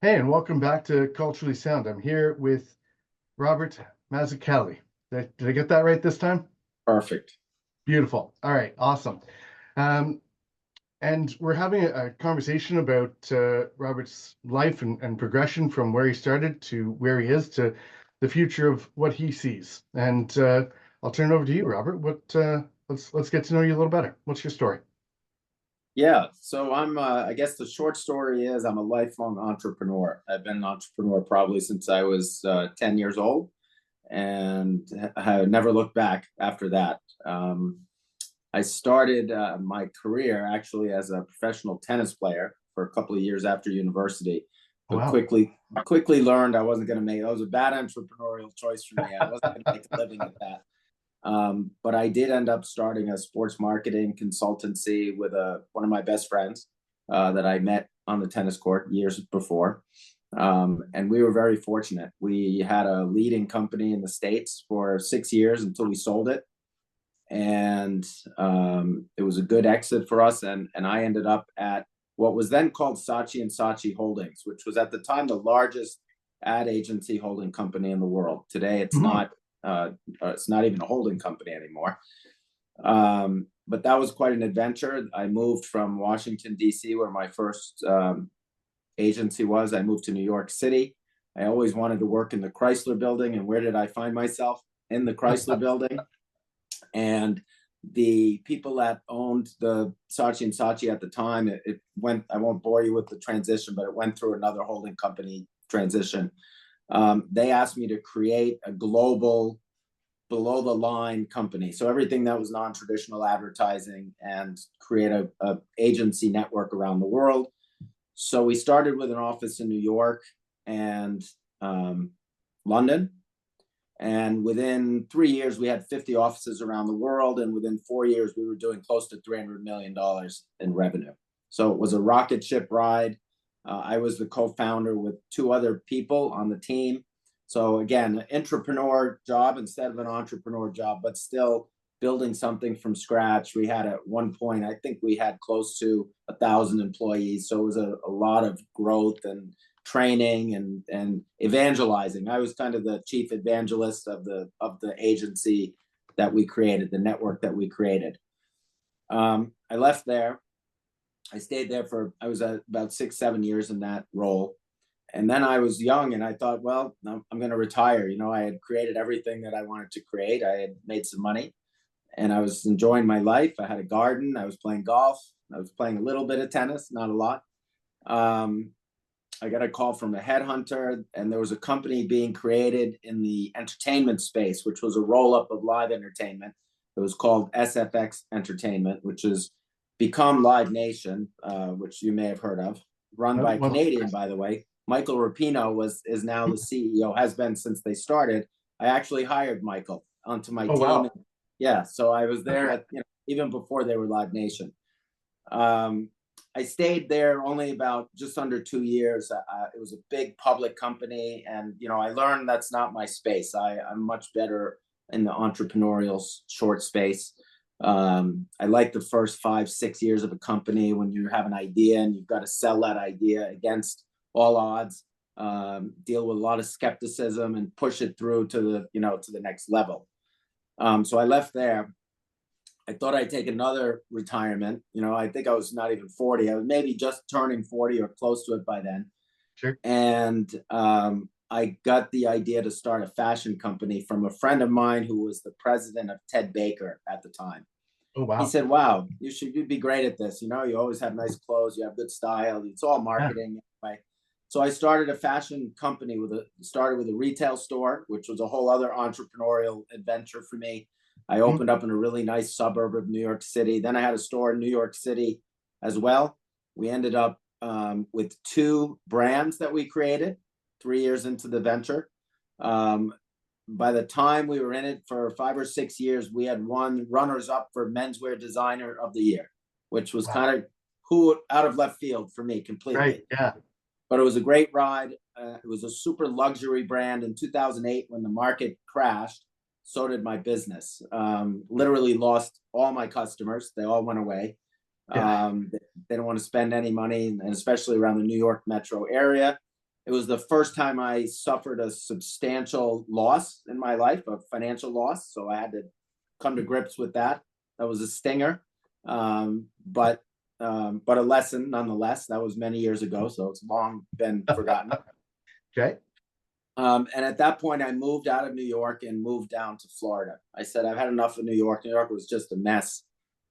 Hey, and welcome back to Culturally Sound. I'm here with Robert Mazzucchelli. Did I get that right this time? Perfect. Beautiful. All right, awesome. Um, and we're having a conversation about Robert's life and progression from where he started to where he is to the future of what he sees. And I'll turn it over to you, Robert. Let's get to know you a little better. What's your story? Yeah. So I guess the short story is I'm a lifelong entrepreneur. I've been an entrepreneur probably since I was 10 years old and have never looked back after that. I started my career actually as a professional tennis player for a couple of years after university, Oh, but wow. quickly learned I wasn't going to make. That was a bad entrepreneurial choice for me. I wasn't going to make a living at that. But I did end up starting a sports marketing consultancy with one of my best friends that I met on the tennis court years before. And we were very fortunate. We had a leading company in the States for 6 years until we sold it. And it was a good exit for us. And I ended up at what was then called Saatchi and Saatchi Holdings, which was at the time the largest ad agency holding company in the world. Today, Mhm. it's not even a holding company anymore. But that was quite an adventure. I moved from Washington, D.C., where my first agency was. I moved to New York City. I always wanted to work in the Chrysler building. And where did I find myself? In the Chrysler building. And the people that owned the Saatchi and Saatchi at the time, it went, I won't bore you with the transition, but it went through another holding company transition. They asked me to create a global below the line company. So everything that was non-traditional advertising and create a agency network around the world. So we started with an office in New York and London. And within 3 years, we had 50 offices around the world. And within 4 years, we were doing close to $300 million in revenue. So it was a rocket ship ride. I was the co-founder with two other people on the team. So again, an entrepreneur job instead of an entrepreneur job, but still building something from scratch. We had at one point, I think we had close to 1,000 employees. So it was a lot of growth and training and evangelizing. I was kind of the chief evangelist of the agency that we created, the network that we created. I left there. I stayed there for I was about 6, 7 years in that role, and then I was young and I thought, well, I'm going to retire. I had created everything that I wanted to create. I had made some money, and I was enjoying my life. I had a garden. I was playing golf. I was playing a little bit of tennis, not a lot. Um, I got a call from a headhunter, and there was a company being created in the entertainment space, which was a roll up of live entertainment. It was called SFX Entertainment, which has become Live Nation, which you may have heard of, run by a Well, Canadian, by the way. Michael Rapino is now the CEO, has been since they started. I actually hired Michael onto my oh, team. wow. Yeah, so I was there at even before they were Live Nation. Um, I stayed there only about just under 2 years. It was a big public company, and I learned that's not my space. I'm much better in the entrepreneurial short space. I like the first 5, 6 years of a company when you have an idea and you've got to sell that idea against all odds. Deal with a lot of skepticism and push it through to the next level. So I left there. I thought I'd take another retirement. I think I was not even 40. I was maybe just turning 40 or close to it by then. Sure. And I got the idea to start a fashion company from a friend of mine who was the president of Ted Baker at the time. Oh, He wow. said, "Wow, you'd be great at this. You always have nice clothes, you have good style. It's all Yeah. marketing." Anyway. So I started a fashion company started with a retail store, which was a whole other entrepreneurial adventure for me. I Mhm. opened up in a really nice suburb of New York City. Then I had a store in New York City as well. We ended up with two brands that we created 3 years into the venture. Um, by the time we were in it for 5 or 6 years, we had won runners up for menswear designer of the year, which was Wow. kind of who out of left field for me Right. completely. Yeah. But it was a great ride. It was a super luxury brand. In 2008, when the market crashed, so did my business. Literally lost all my customers. They all went away. Yeah. They don't want to spend any money, and especially around the New York metro area. It was the first time I suffered a substantial loss in my life, a financial loss. So I had to come to grips with that. That was a stinger, but a lesson nonetheless. That was many years ago, so it's long been forgotten. Okay. And at that point, I moved out of New York and moved down to Florida. I said, I've had enough of New York. New York was just a mess.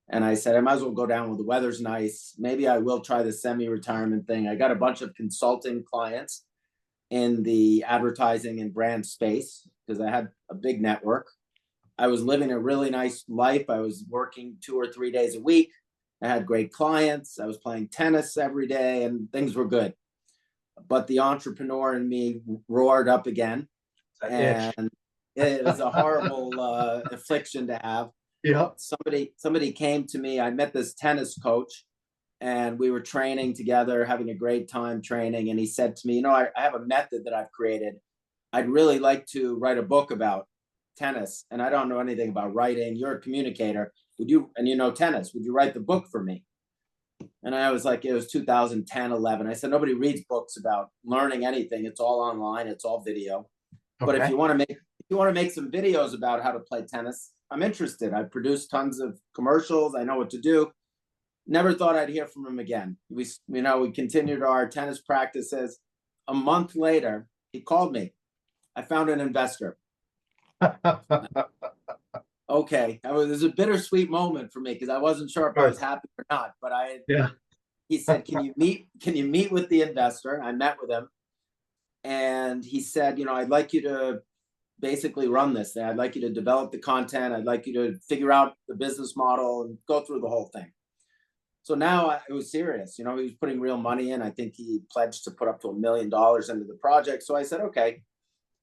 And I said, I might as well go down where the weather's nice. Maybe I will try the semi-retirement thing. I got a bunch of consulting clients in the advertising and brand space because I had a big network. I was living a really nice life. I was working 2 or 3 days a week. I had great clients. I was playing tennis every day and things were good. But the entrepreneur in me roared up again. And it was a horrible affliction to have. Yeah. Somebody came to me. I met this tennis coach and we were training together, having a great time training. And he said to me, you know, I have a method that I've created. I'd really like to write a book about tennis. And I don't know anything about writing. You're a communicator. Would you, and you know tennis, would you write the book for me? And I was like, it was 2010, 11. I said, nobody reads books about learning anything. It's all online. It's all video. Okay. But if you want to make some videos about how to play tennis, I'm interested. I've produced tons of commercials. I know what to do. Never thought I'd hear from him again. We continued our tennis practices. A month later, he called me. I found an investor. Okay, it was a bittersweet moment for me because I wasn't sure if I was happy or not. But he said, "Can you meet with the investor?" I met with him, and he said, "I'd like you to basically run this thing. I'd like you to develop the content. I'd like you to figure out the business model and go through the whole thing." So now it was serious. He was putting real money in. I think he pledged to put up to $1 million into the project. So I said, okay.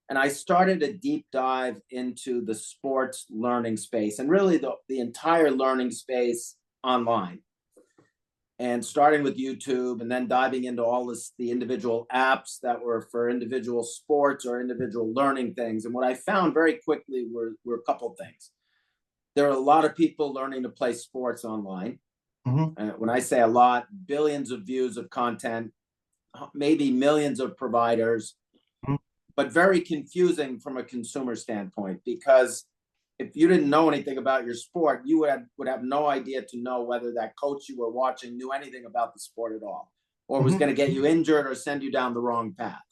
And I started a deep dive into the sports learning space and really the entire learning space online. And starting with YouTube and then diving into all the individual apps that were for individual sports or individual learning things. And what I found very quickly were a couple of things. There are a lot of people learning to play sports online. Mm-hmm. When I say a lot, billions of views of content, maybe millions of providers, but very confusing from a consumer standpoint, because if you didn't know anything about your sport, you would have no idea to know whether that coach you were watching knew anything about the sport at all, or was going to get you injured or send you down the wrong path.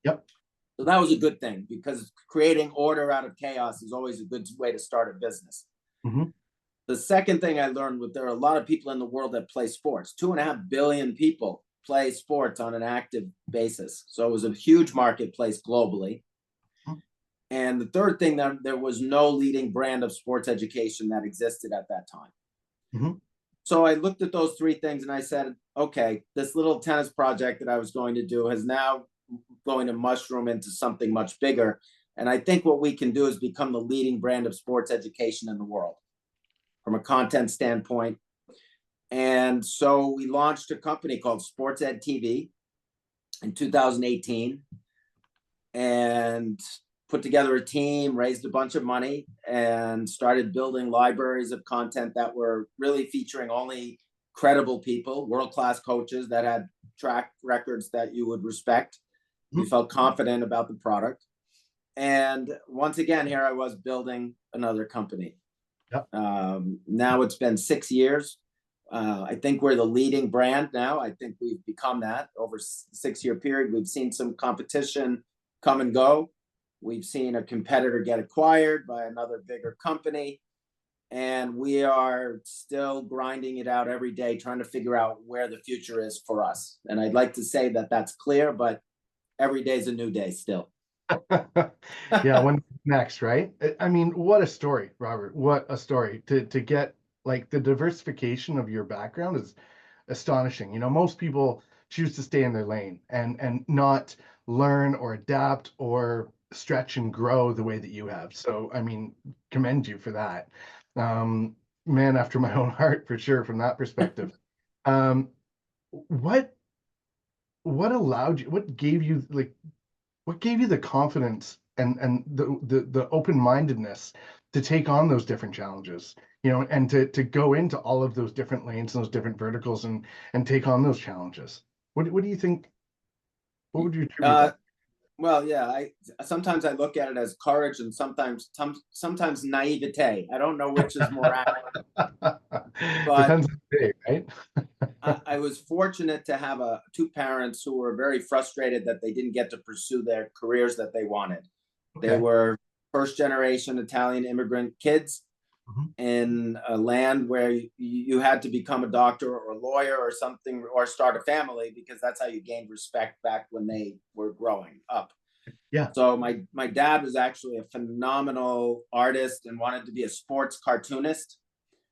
Yep. So that was a good thing, because creating order out of chaos is always a good way to start a business. Mm-hmm. The second thing I learned was there are a lot of people in the world that play sports. 2.5 billion people play sports on an active basis. So it was a huge marketplace globally. And the third thing, that there was no leading brand of sports education that existed at that time. Mm-hmm. So I looked at those three things and I said, okay, this little tennis project that I was going to do is now going to mushroom into something much bigger. And I think what we can do is become the leading brand of sports education in the world from a content standpoint. And so we launched a company called SportsEdTV in 2018 and put together a team, raised a bunch of money, and started building libraries of content that were really featuring only credible people, world-class coaches that had track records that you would respect. You felt confident about the product. And once again, here I was building another company. Yep. Now it's been 6 years. I think we're the leading brand now. I think we've become that over a 6-year period. We've seen some competition come and go. We've seen a competitor get acquired by another bigger company. And we are still grinding it out every day, trying to figure out where the future is for us. And I'd like to say that that's clear, but every day is a new day still. Yeah, when next, right? I mean, what a story, Robert. What a story. To get like the diversification of your background is astonishing. Most people choose to stay in their lane and not learn or adapt or stretch and grow the way that you have. So, I mean, commend you for that. Man after my own heart, for sure, from that perspective. What allowed you, what gave you the confidence and the open-mindedness to take on those different challenges, and to go into all of those different lanes and those different verticals and take on those challenges? What do you think? What would you attribute Uh, that? well, yeah, I sometimes I look at it as courage and sometimes naivete. I don't know which is more accurate, but Depends on the day, right? I was fortunate to have two parents who were very frustrated that they didn't get to pursue their careers that they wanted. They Okay. were first generation Italian immigrant kids Mhm. in a land where you had to become a doctor or a lawyer or something, or start a family, because that's how you gained respect back when they were growing up. Yeah. So my dad was actually a phenomenal artist and wanted to be a sports cartoonist.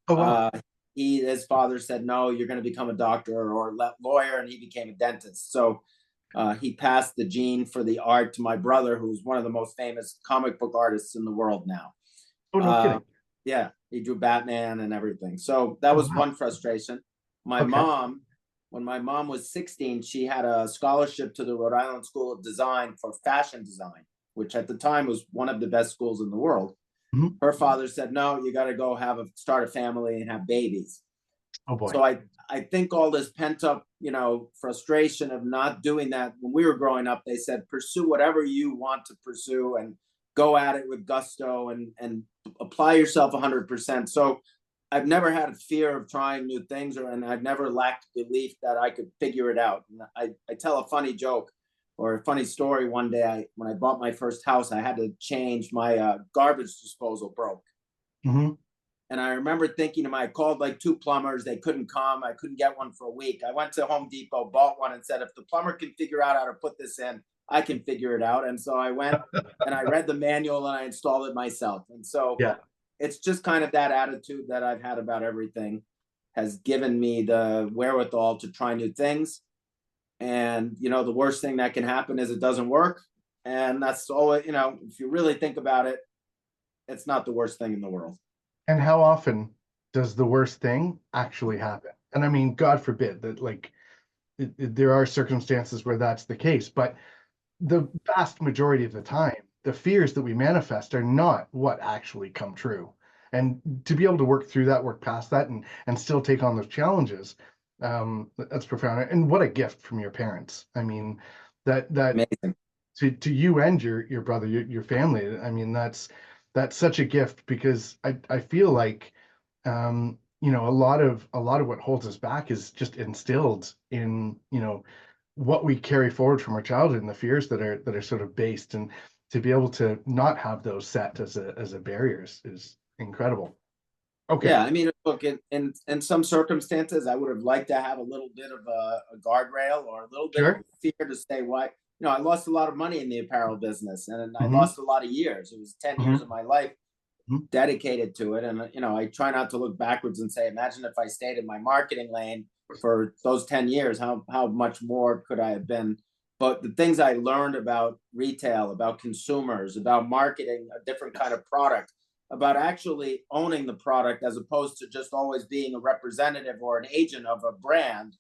Oh, wow. uh, his father said, no, you're going to become a doctor or lawyer, and he became a dentist. So he passed the gene for the art to my brother, who's one of the most famous comic book artists in the world now. Oh, no uh, kidding. yeah, he drew Batman and everything. So that Oh, was wow. one frustration. My Okay. mom, when my mom was 16, she had a scholarship to the Rhode Island School of Design for fashion design, which at the time was one of the best schools in the world. Mhm. Her father said, no, you got to go start a family and have babies. Oh, boy. So I think all this pent up, frustration of not doing that. When we were growing up, they said, pursue whatever you want to pursue and go at it with gusto and apply yourself 100%. So I've never had a fear of trying new things, and I've never lacked belief that I could figure it out. And I tell a funny joke or a funny story. One day, when I bought my first house, I had to change my garbage disposal broke. Hmm. And I remember thinking to I called like two plumbers. They couldn't come. I couldn't get one for a week. I went to Home Depot, bought one, and said, if the plumber can figure out how to put this in, I can figure it out. And so I went and I read the manual and I installed it myself. And so Yeah. it's just kind of that attitude that I've had about everything has given me the wherewithal to try new things. And, the worst thing that can happen is it doesn't work. And that's all, if you really think about it, it's not the worst thing in the world. And how often does the worst thing actually happen? And I mean, God forbid that, like, there are circumstances where that's the case, but the vast majority of the time, the fears that we manifest are not what actually come true. And to be able to work through that, work past that, and still take on those challenges, that's profound. And what a gift from your parents. I mean, that Amazing. to you and your brother, your family. I mean, that's such a gift, because I feel like, a lot of what holds us back is just instilled in, what we carry forward from our childhood, and the fears that are sort of based, and to be able to not have those set as a barriers is incredible. Okay. Yeah, I mean, look, in some circumstances, I would have liked to have a little bit of a guardrail or a little bit of Sure. fear to say why. I lost a lot of money in the apparel business, and I Hmm. lost a lot of years. It was 10 years of Hmm. my life Hmm. dedicated to it. And, I try not to look backwards and say, imagine if I stayed in my marketing lane for those 10 years, how much more could I have been? But the things I learned about retail, about consumers, about marketing a different kind of product, about actually owning the product as opposed to just always being a representative or an agent of a brand.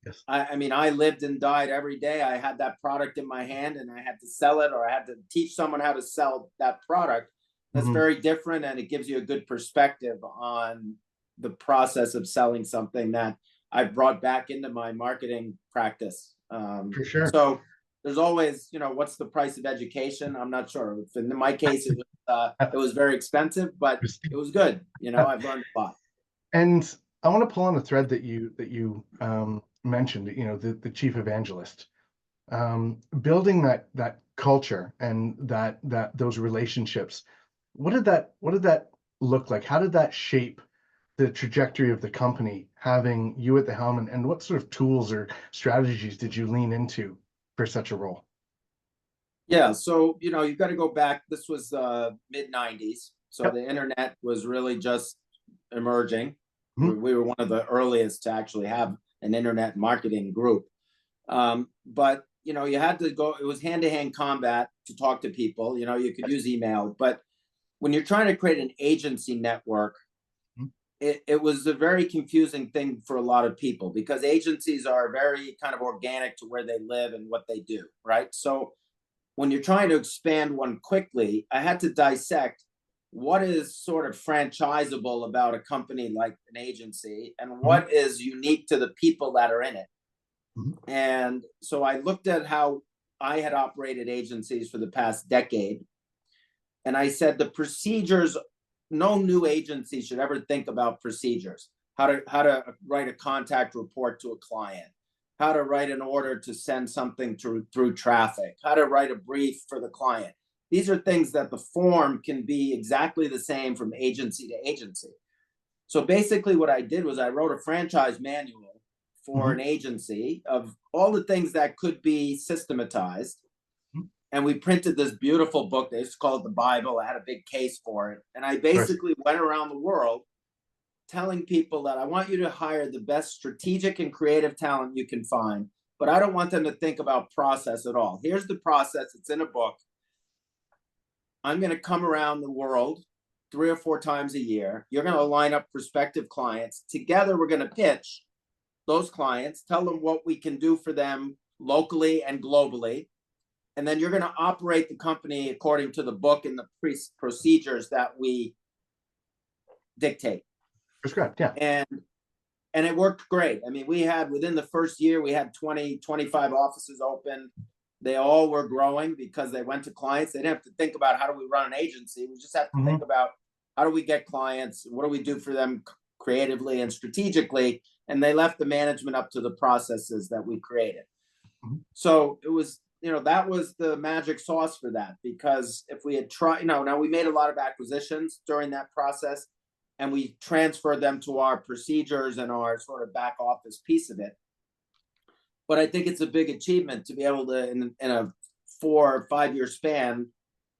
Yes. I mean, I lived and died every day. I had that product in my hand and I had to sell it, or I had to teach someone how to sell that product. That's Hmm. very different. And it gives you a good perspective on the process of selling something that I brought back into my marketing practice. For sure. So there's always, what's the price of education? I'm not sure. In my case, it was very expensive, but it was good. I've learned a lot. And I want to pull on a thread that you mentioned, the chief evangelist, building that culture and that those relationships. What did that look like? How did that shape the trajectory of the company, having you at the helm, and what sort of tools or strategies did you lean into for such a role? Yeah, so you've got to go back. This was mid '90s, so Yep. the internet was really just emerging. Mhm. We were one of the earliest to actually have an internet marketing group. But you had to go. It was hand-to-hand combat to talk to people. You could use email, but when you're trying to create an agency network, Mhm. it was a very confusing thing for a lot of people, because agencies are very kind of organic to where they live and what they do, right? So when you're trying to expand one quickly, I had to dissect what is sort of franchisable about a company like an agency and Mhm. what is unique to the people that are in it. Mhm. And so I looked at how I had operated agencies for the past decade. And I said, the procedures, no new agency should ever think about procedures. How to write a contact report to a client, how to write an order to send something through traffic, how to write a brief for the client. These are things that the form can be exactly the same from agency to agency. So basically what I did was I wrote a franchise manual for an agency of all the things that could be systematized. And we printed this beautiful book. They used to call it the Bible. I had a big case for it. And I basically went around the world telling people that I want you to hire the best strategic and creative talent you can find, but I don't want them to think about process at all. Here's the process. It's in a book. I'm going to come around the world 3 or 4 times a year. You're going to line up prospective clients. Together, we're going to pitch those clients, tell them what we can do for them locally and globally. And then you're going to operate the company according to the book and the procedures that we dictate. Prescribed, yeah. And it worked great. I mean, we had, within the first year, we had 20, 25 offices open. They all were growing because they went to clients. They didn't have to think about how do we run an agency. We just have to think about how do we get clients? What do we do for them creatively and strategically? And they left the management up to the processes that we created. So it was, that was the magic sauce for that, because if we had tried, now we made a lot of acquisitions during that process, and we transferred them to our procedures and our sort of back office piece of it. But I think it's a big achievement to be able to, in a 4 or 5 year span,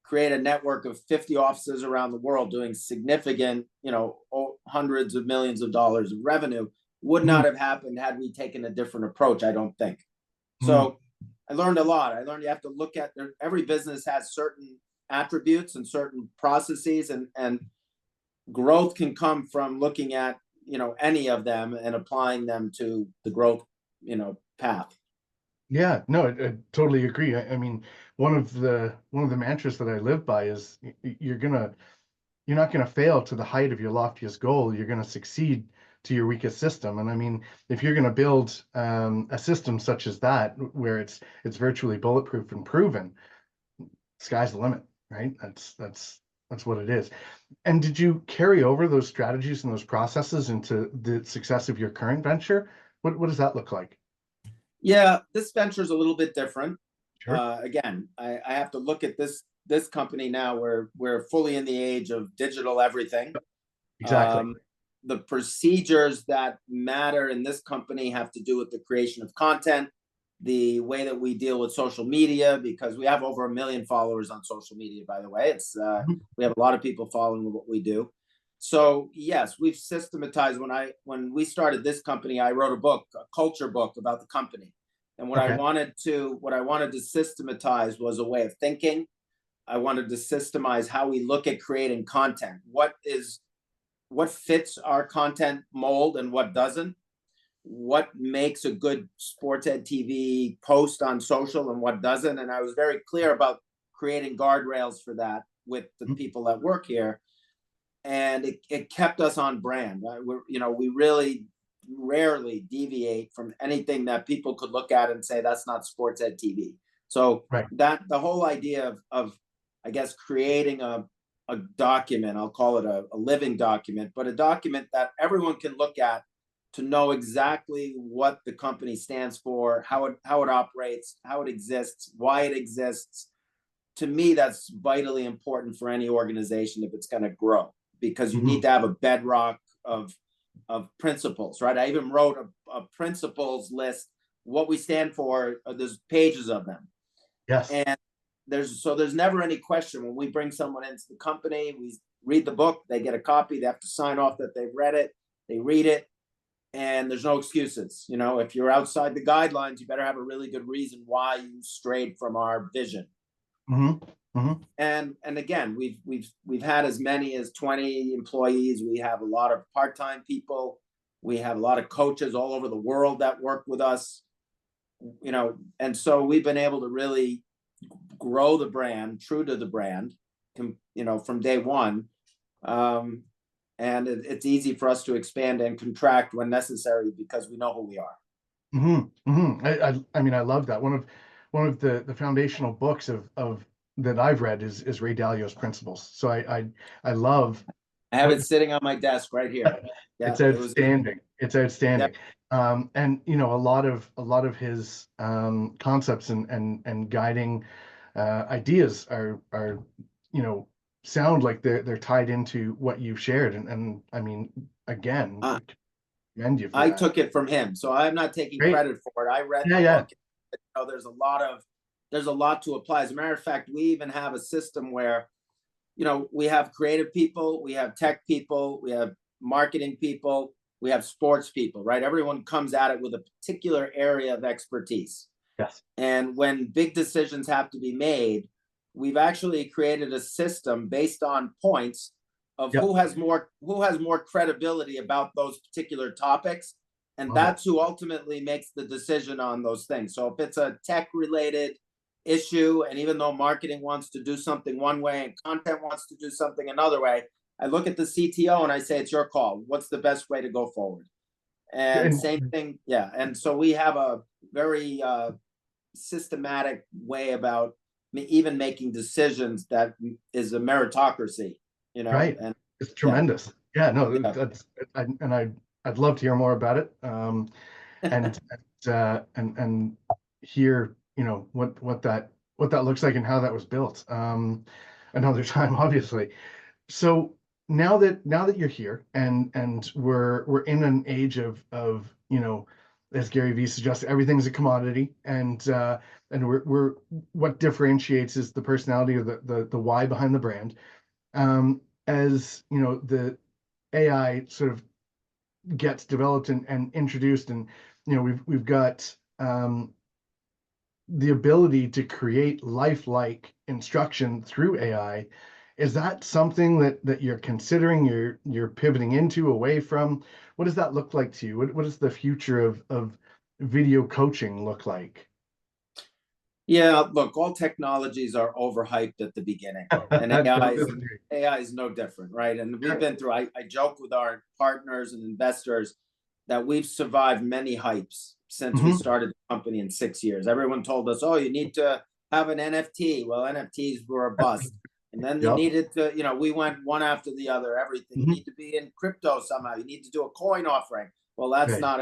create a network of 50 offices around the world doing significant, hundreds of millions of dollars of revenue. Would not have happened had we taken a different approach, I don't think. So I learned a lot. I learned you have to look at, every business has certain attributes and certain processes, and growth can come from looking at, any of them and applying them to the growth, path. Yeah, no, I totally agree. I mean, one of the mantras that I live by is you're not gonna fail to the height of your loftiest goal. You're gonna succeed to your weakest system. And I mean, if you're gonna build a system such as that, where it's virtually bulletproof and proven, sky's the limit, right? That's what it is. And did you carry over those strategies and those processes into the success of your current venture? What does that look like? Yeah, this venture is a little bit different. Sure. Again, I have to look at this company now. We're fully in the age of digital everything. Exactly. The procedures that matter in this company have to do with the creation of content, the way that we deal with social media, because we have over 1 million followers on social media, by the way. It's we have a lot of people following what we do. So yes, we've systematized. When we started this company, I wrote a culture book about the company. And what I wanted to systematize was a way of thinking. I wanted to systemize how we look at creating content. What fits our content mold and what doesn't? What makes a good sports ed TV post on social and what doesn't? And I was very clear about creating guardrails for that with the people that work here. And it kept us on brand. We really rarely deviate from anything that people could look at and say, that's not sports ed TV. So that the whole idea of I guess, creating a document, I'll call it a living document, but a document that everyone can look at to know exactly what the company stands for, how it operates, how it exists, why it exists. To me, that's vitally important for any organization if it's going to grow, because you need to have a bedrock of principles, right? I even wrote a principles list, what we stand for. There's pages of them. Yes. And there's never any question when we bring someone into the company, we read the book, they get a copy, they have to sign off that they've read it, they read it, and there's no excuses. If you're outside the guidelines, you better have a really good reason why you strayed from our vision. And again, we've had as many as 20 employees. We have a lot of part-time people. We have a lot of coaches all over the world that work with us. And so we've been able to really grow the brand, true to the brand, from day one. And it's easy for us to expand and contract when necessary because we know who we are. I mean, I love that. One one of the foundational books of that I've read is Ray Dalio's Principles. So I love I have what it sitting on my desk right here. Yeah, it's it was. outstanding. It's Yeah. outstanding. And a lot of his concepts and guiding ideas are sound like they're tied into what you've shared. And I mean, again, Uh, commend you for I that. took it from him, so I'm not taking Great. credit for it. I read Yeah, the yeah. book. There's a lot to apply. As a matter of fact, we even have a system where, we have creative people, we have tech people, we have marketing people, we have sports people, right? Everyone comes at it with a particular area of expertise. Yes. And when big decisions have to be made, we've actually created a system based on points of Yep. who has more credibility about those particular topics. And Love it. that's who ultimately makes the decision on those things. So if it's a tech related issue, and even though marketing wants to do something one way and content wants to do something another way, I look at the CTO and I say, it's your call. What's the best way to go forward? And And same thing. Yeah. And so we have a very systematic way about even making decisions that is a meritocracy, right. and It's yeah, tremendous. Yeah, no, yeah. that's I'd love to hear more about it. And and hear, what that looks like and how that was built. Another time, obviously. So now that you're here and we're in an age of as Gary Vee suggests, everything's a commodity, and we're what differentiates is the personality or the why behind the brand. As the AI sort of gets developed and introduced, and we've got the ability to create lifelike instruction through AI. Is that something that you're considering, you're pivoting into, away from? What does that look like to you? What does the future of video coaching look like? Yeah, look, all technologies are overhyped at the beginning, and Don't disagree. AI is no different, right? And we've Sure. been through. I joke with our partners and investors that we've survived many hypes since we Hmm. started the company in 6 years. Everyone told us, "Oh, you need to have an NFT." Well, NFTs were a bust, and then you Yep. needed to, we went one after the other. Everything you Hmm. need to be in crypto somehow. You need to do a coin offering. Well, that's Right. not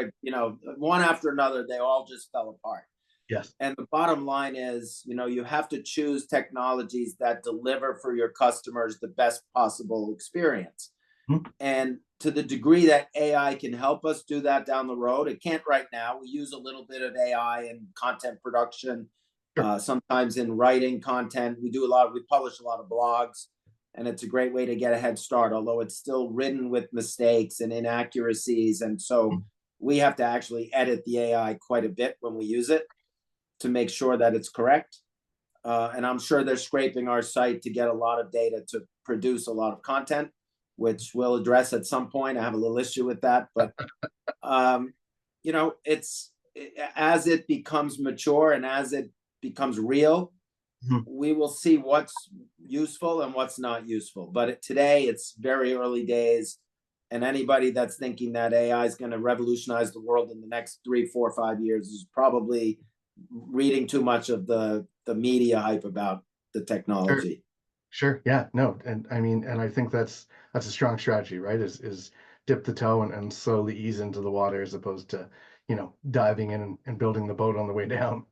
one after another. They all just fell apart. Yes. And the bottom line is, you have to choose technologies that deliver for your customers the best possible experience. Mhm. And to the degree that AI can help us do that down the road, it can't right now. We use a little bit of AI in content production, Sure. sometimes in writing content. We publish a lot of blogs, and it's a great way to get a head start, although it's still ridden with mistakes and inaccuracies. And so Mhm. we have to actually edit the AI quite a bit when we use it to make sure that it's correct. And I'm sure they're scraping our site to get a lot of data to produce a lot of content, which we'll address at some point. I have a little issue with that, but it's as it becomes mature and as it becomes real, Mhm. we will see what's useful and what's not useful. But today, it's very early days, and anybody that's thinking that AI is going to revolutionize the world in the next 3, 4, 5 years is probably reading too much of the media hype about the Sure. technology. Sure. Yeah. No. And I mean, and I think that's a strong strategy, right? Is dip the toe and slowly ease into the water as opposed to, diving in and building the boat on the way down.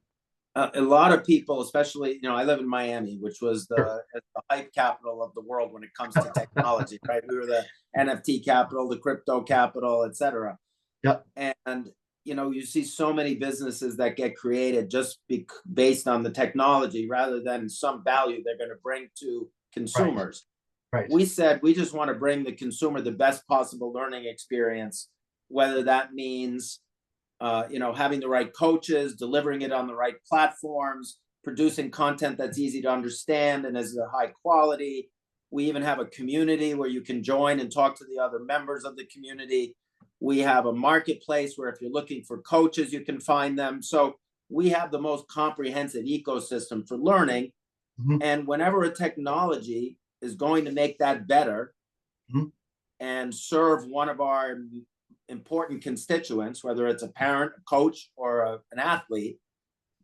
A lot of people, especially, I live in Miami, which was Sure. the hype capital of the world when it comes to technology, right? We were the NFT capital, the crypto capital, et cetera. Yep. And you see so many businesses that get created just based on the technology rather than some value they're going to bring to Right. consumers. Right. We said we just want to bring the consumer the best possible learning experience, whether that means having the right coaches, delivering it on the right platforms, producing content that's easy to understand and is high quality. We even have a community where you can join and talk to the other members of the community. We have a marketplace where if you're looking for coaches, you can find them. So we have the most comprehensive ecosystem for learning. Hmm. And whenever a technology is going to make that better Hmm. and serve one of our important constituents, whether it's a parent, a coach, or an athlete,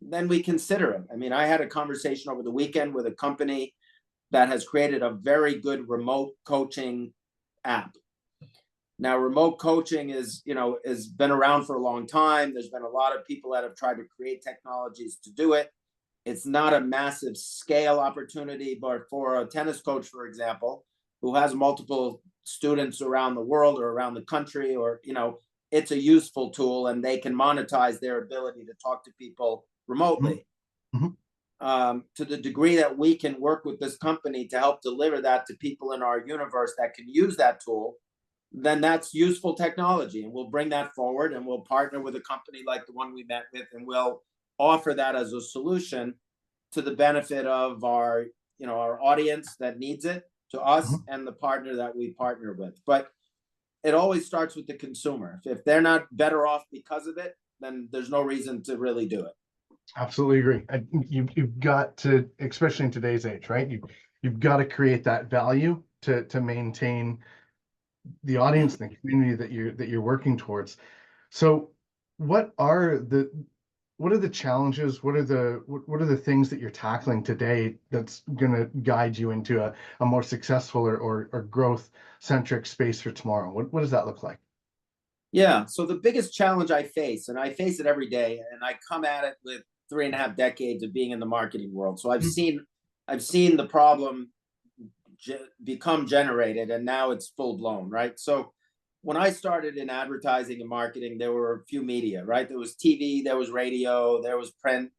then we consider it. I mean, I had a conversation over the weekend with a company that has created a very good remote coaching app. Now, remote coaching is, has been around for a long time. There's been a lot of people that have tried to create technologies to do it. It's not a massive scale opportunity, but for a tennis coach, for example, who has multiple students around the world or around the country, or, it's a useful tool, and they can monetize their ability to talk to people remotely. Mm-hmm. To the degree that we can work with this company to help deliver that to people in our universe that can use that tool, then that's useful technology, and we'll bring that forward, and we'll partner with a company like the one we met with, and we'll offer that as a solution to the benefit of our audience that needs it, to us, Mm-hmm. and the partner that we partner with. But it always starts with the consumer. If they're not better off because of it, then there's no reason to really do it. Absolutely agree. You've got to, especially in today's age, right? You've got to create that value to maintain the audience and the community that you're working towards. So what are the challenges? What are the things that you're tackling today that's going to guide you into a more successful or growth centric space for tomorrow? What does that look like? Yeah. So the biggest challenge I face, and I face it every day, and I come at it with 3.5 decades of being in the marketing world. So I've seen the problem become generated, and now it's full blown, right? So when I started in advertising and marketing, there were a few media, right? There was TV, there was radio, there was print,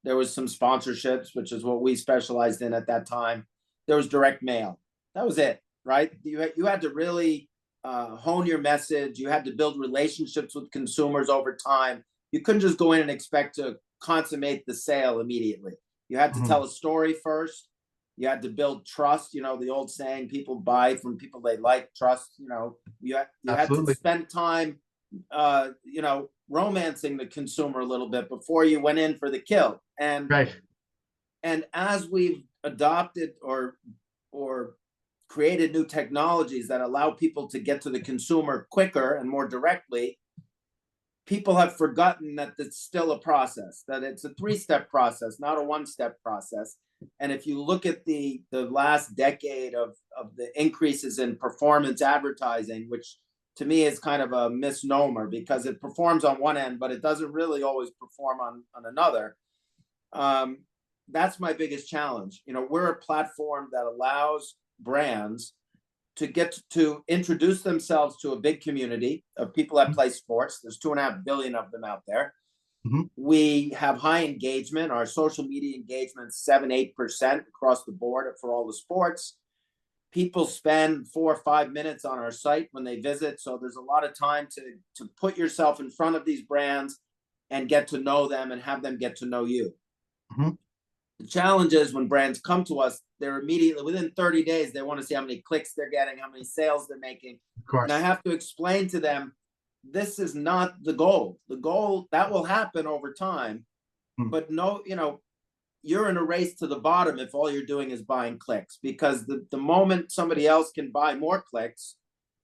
there was some sponsorships, which is what we specialized in at that time. There was direct mail. That was it, right? You had to really hone your message. You had to build relationships with consumers over time. You couldn't just go in and expect to consummate the sale immediately. You had to Mm-hmm. tell a story first. You had to build trust. The old saying, people buy from people they like. Trust. You had to Absolutely. spend time, romancing the consumer a little bit before you went in for the kill. Right. And as we've adopted or created new technologies that allow people to get to the consumer quicker and more directly, people have forgotten that it's still a process, that it's a 3-step process, not a 1-step process. And if you look at the last decade of the increases in performance advertising, which to me is kind of a misnomer because it performs on one end, but it doesn't really always perform on another. That's my biggest challenge. We're a platform that allows brands to get to introduce themselves to a big community of people that play sports. There's 2.5 billion of them out there. Mm-hmm. We have high engagement. Our social media engagement 7-8% across the board for all the sports. People spend 4 or 5 minutes on our site when they visit. So there's a lot of time to put yourself in front of these brands and get to know them and have them get to know you. Mm-hmm. The challenge is when brands come to us, they're immediately within 30 days, they want to see how many clicks they're getting, how many sales they're making. Of course. And I have to explain to them, this is not the goal. The goal that will happen over time, but no, you're in a race to the bottom if all you're doing is buying clicks, because the moment somebody else can buy more clicks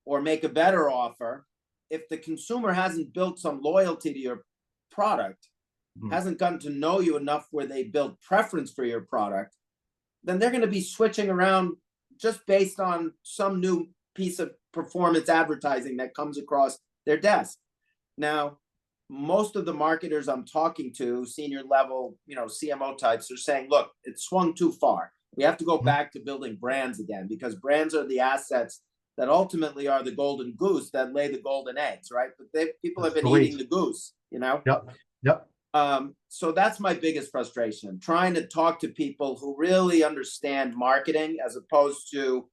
or make a better offer, if the consumer hasn't built some loyalty to your product, hasn't gotten to know you enough where they build preference for your product, then they're going to be switching around just based on some new piece of performance advertising that comes across their desk. Now, most of the marketers I'm talking to, senior level, CMO types, are saying, look, it swung too far. We have to go back to building brands again, because brands are the assets that ultimately are the golden goose that lay the golden eggs, right? But people have been eating the goose, Yep. So that's my biggest frustration, trying to talk to people who really understand marketing, as opposed to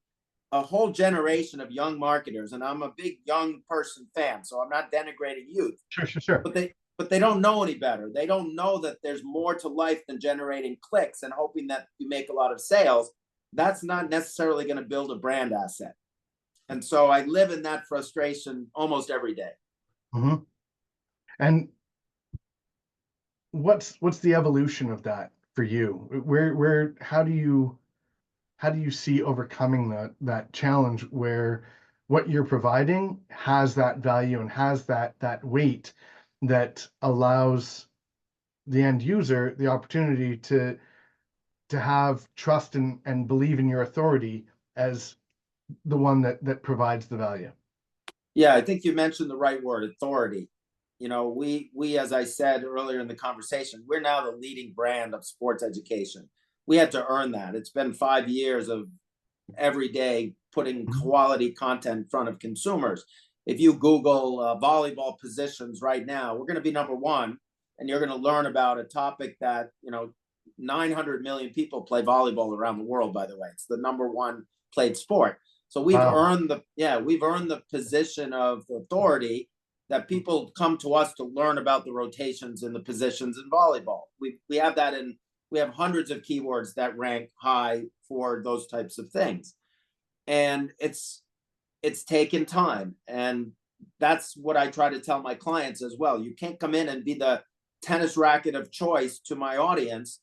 a whole generation of young marketers. And I'm a big young person fan, so I'm not denigrating youth. Sure. But they don't know any better. They don't know that there's more to life than generating clicks and hoping that you make a lot of sales. That's not necessarily going to build a brand asset. And so I live in that frustration almost every day. Mm-hmm. And what's the evolution of that for you? How do you see overcoming that challenge where what you're providing has that value and has that weight that allows the end user the opportunity to have trust and believe in your authority as the one that provides the value. Yeah, I think you mentioned the right word, authority. You know, we, as I said earlier in the conversation, we're now the leading brand of sports education. We had to earn that. It's been 5 years of every day putting quality content in front of consumers. If you Google volleyball positions right now, we're going to be number one, and you're going to learn about a topic that, you know, 900 million people play volleyball around the world, by the way. It's the number one played sport. So we've earned the position of authority that people come to us to learn about the rotations and the positions in volleyball. We have that we have hundreds of keywords that rank high for those types of things. And it's taken time. And that's what I try to tell my clients as well. You can't come in and be the tennis racket of choice to my audience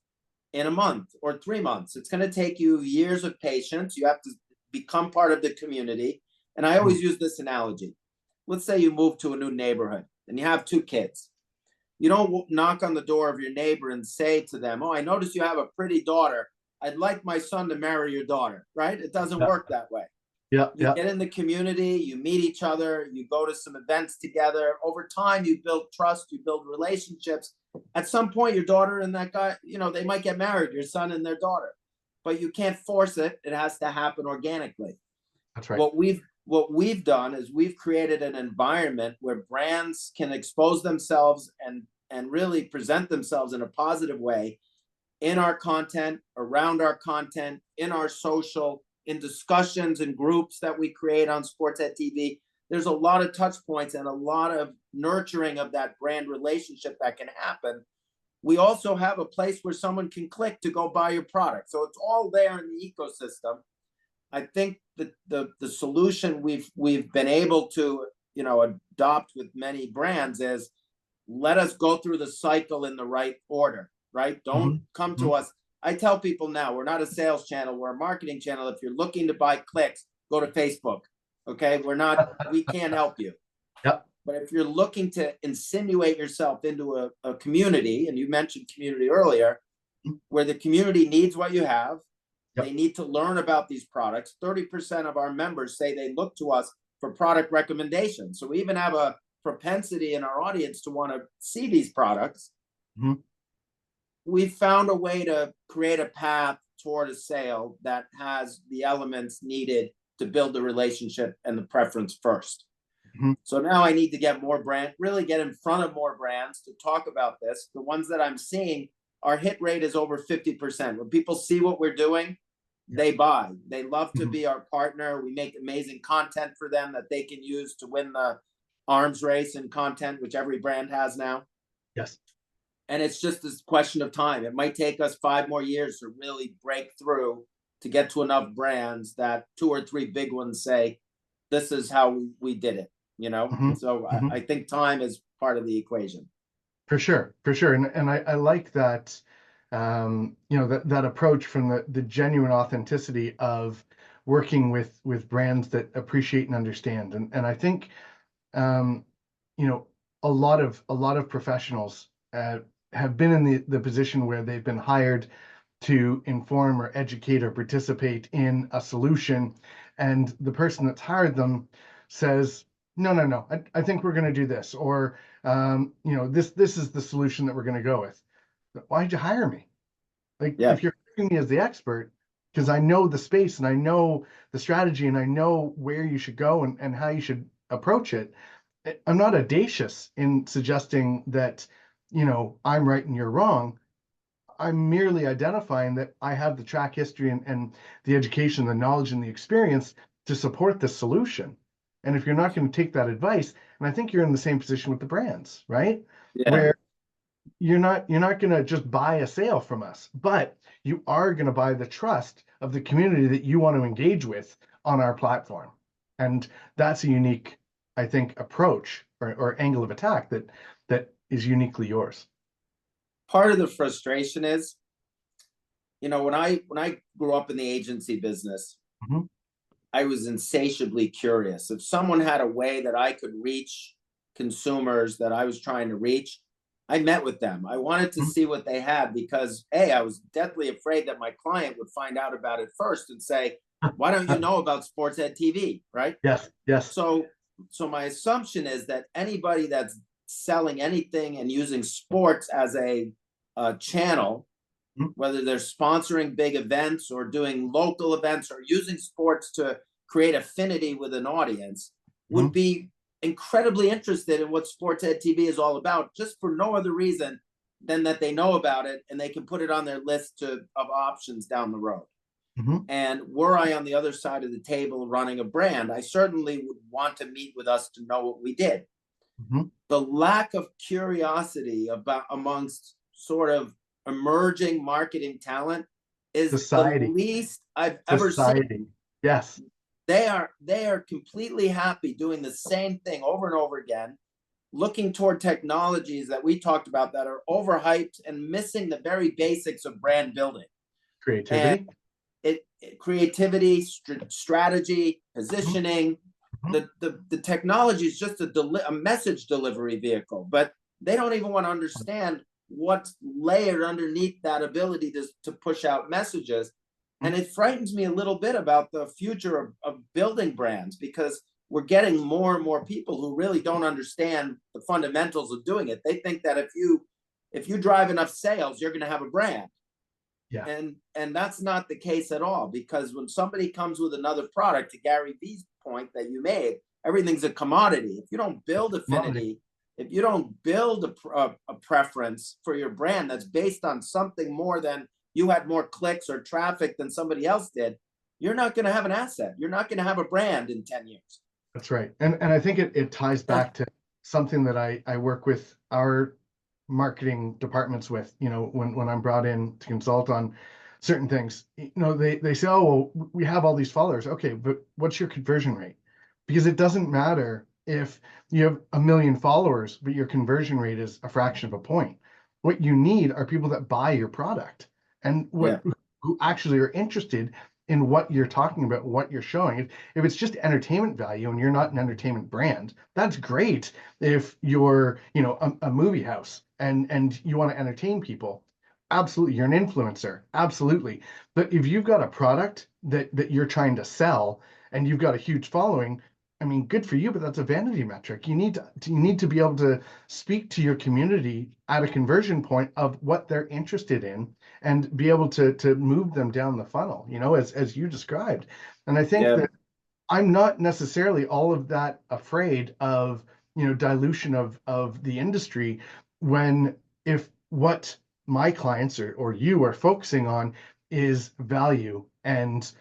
in a month or 3 months. It's going to take you years of patience. You have to become part of the community. And I always use this analogy. Let's say you move to a new neighborhood and you have 2 kids. You don't knock on the door of your neighbor and say to them, "Oh, I noticed you have a pretty daughter. I'd like my son to marry your daughter," right? It doesn't work that way. You get in the community, you meet each other, you go to some events together. Over time, you build trust, you build relationships. At some point, your daughter and that guy, you know, they might get married, your son and their daughter, but you can't force it. It has to happen organically. That's right. What we've done is we've created an environment where brands can expose themselves and really present themselves in a positive way in our content, around our content, in our social, in discussions and groups that we create on SportsEdTV. There's a lot of touch points and a lot of nurturing of that brand relationship that can happen. We also have a place where someone can click to go buy your product. So it's all there in the ecosystem. I think that the solution we've been able to, you know, adopt with many brands is let us go through the cycle in the right order, right? Don't come to us. I tell people now, we're not a sales channel, we're a marketing channel. If you're looking to buy clicks, go to Facebook. Okay, we can't help you. Yep. But if you're looking to insinuate yourself into a community, and you mentioned community earlier, where the community needs what you have, they need to learn about these products. 30% of our members say they look to us for product recommendations. So we even have a propensity in our audience to want to see these products. We've found a way to create a path toward a sale that has the elements needed to build the relationship and the preference first. So now I need to get really get in front of more brands to talk about this. The ones that I'm seeing, our hit rate is over 50%. When people see what we're doing, they buy. They love to be our partner. We make amazing content for them that they can use to win the arms race and content, which every brand has now. Yes. And it's just this question of time. It might take us 5 more years to really break through to get to enough brands that 2 or 3 big ones say, this is how we did it, you know? So I think time is part of the equation. For sure. And I like that, you know, that approach from the genuine authenticity of working with brands that appreciate and understand. And I think, you know, a lot of professionals have been in the position where they've been hired to inform or educate or participate in a solution, and the person that's hired them says, no, I think we're going to do this, or you know, this is the solution that we're going to go with. Why'd you hire me? Like, if you're hiring me as the expert, because I know the space and I know the strategy and I know where you should go and how you should approach it, I'm not audacious in suggesting that, you know, I'm right and you're wrong. I'm merely identifying that I have the track history and the education, the knowledge, and the experience to support this solution. And if you're not going to take that advice, and I think you're in the same position with the brands, right? Where you're not going to just buy a sale from us, but you are going to buy the trust of the community that you want to engage with on our platform. And that's a unique, I think, approach or angle of attack that is uniquely yours. Part of the frustration is, you know, when I grew up in the agency business, I was insatiably curious. If someone had a way that I could reach consumers that I was trying to reach, I met with them. I wanted to see what they had because I was deathly afraid that my client would find out about it first and say, why don't you know about Sports Ed TV, right? Yes, yes. So my assumption is that anybody that's selling anything and using sports as a channel, whether they're sponsoring big events or doing local events or using sports to create affinity with an audience, would be incredibly interested in what Sports Ed TV is all about, just for no other reason than that they know about it and they can put it on their list of options down the road. And were I on the other side of the table running a brand, I certainly would want to meet with us to know what we did. The lack of curiosity amongst sort of emerging marketing talent is Society. the least I've ever seen. Yes. They are completely happy doing the same thing over and over again, looking toward technologies that we talked about that are overhyped and missing the very basics of brand building. Creativity. And creativity, strategy, positioning. The technology is just a message delivery vehicle, but they don't even want to understand what's layered underneath that ability to push out messages. And it frightens me a little bit about the future of building brands, because we're getting more and more people who really don't understand the fundamentals of doing it. They think that if you drive enough sales, you're going to have a brand. Yeah. And that's not the case at all, because when somebody comes with another product, to Gary V's point that you made, everything's a commodity. If you don't build affinity, if you don't build a preference for your brand that's based on something more than you had more clicks or traffic than somebody else did, you're not going to have an asset. You're not going to have a brand in 10 years. That's right. And I think it ties back to something that I work with our marketing departments with, when I'm brought in to consult on certain things. They say, oh, well, we have all these followers. Okay, but what's your conversion rate? Because it doesn't matter if you have 1 million followers, but your conversion rate is a fraction of a point. What you need are people that buy your product and who actually are interested in what you're talking about, what you're showing. If it's just entertainment value and you're not an entertainment brand, that's great. If you're, a movie house and you want to entertain people, absolutely, you're an influencer, absolutely. But if you've got a product that you're trying to sell and you've got a huge following, I mean, good for you, but that's a vanity metric. You need to be able to speak to your community at a conversion point of what they're interested in and be able to move them down the funnel, as you described. And I think that I'm not necessarily all of that afraid of, dilution of the industry if what my clients or you are focusing on is value and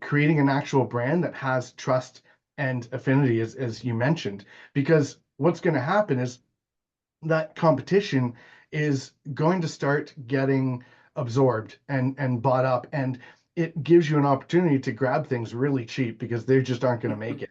creating an actual brand that has trust and affinity, as you mentioned. Because what's going to happen is that competition is going to start getting absorbed and bought up, and it gives you an opportunity to grab things really cheap because they just aren't going to make it,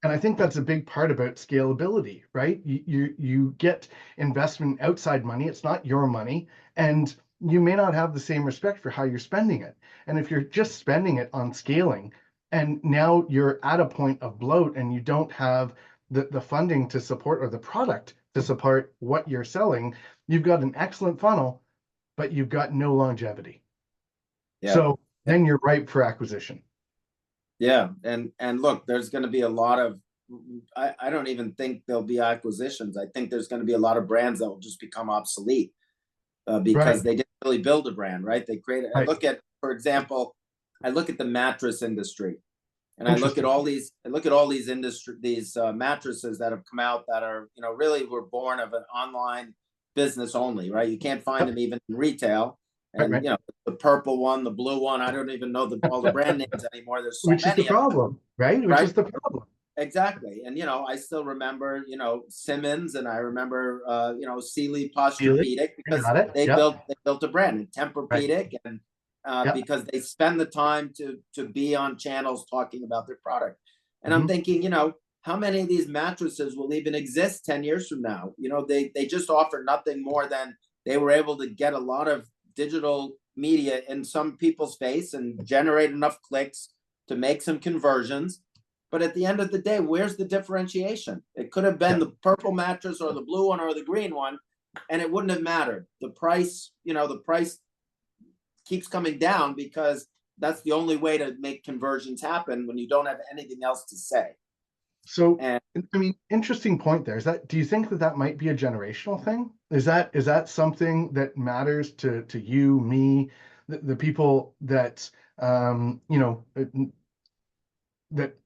and I think that's a big part about scalability, right? You get investment outside money. It's not your money, and you may not have the same respect for how you're spending it. And if you're just spending it on scaling, and now you're at a point of bloat and you don't have the funding to support, or the product to support what you're selling, you've got an excellent funnel, but you've got no longevity. So then you're ripe for acquisition. And look, there's going to be a lot of, I don't even think there'll be acquisitions. I think there's going to be a lot of brands that will just become obsolete because they didn't really build a brand, right? They created, for example, I look at the mattress industry, and I look at all these mattresses that have come out that are, really were born of an online business only, right? You can't find them even in retail. And the purple one, the blue one, I don't even know all the brand names anymore. There's so many. Which is the problem, right? Which is the problem. Exactly. And I still remember, Simmons, and I remember Sealy Posturepedic, because they built a brand, and Tempur-Pedic, and because they spend the time to be on channels talking about their product. And I'm thinking, how many of these mattresses will even exist 10 years from now? They just offer nothing more than they were able to get a lot of digital media in some people's face and generate enough clicks to make some conversions. But at the end of the day, where's the differentiation? It could have been Yeah. the purple mattress or the blue one or the green one, and it wouldn't have mattered. The price, the price keeps coming down because that's the only way to make conversions happen when you don't have anything else to say. So, And I mean, interesting point there. Do you think that that might be a generational thing? Is that something that matters to you, me, the people that, that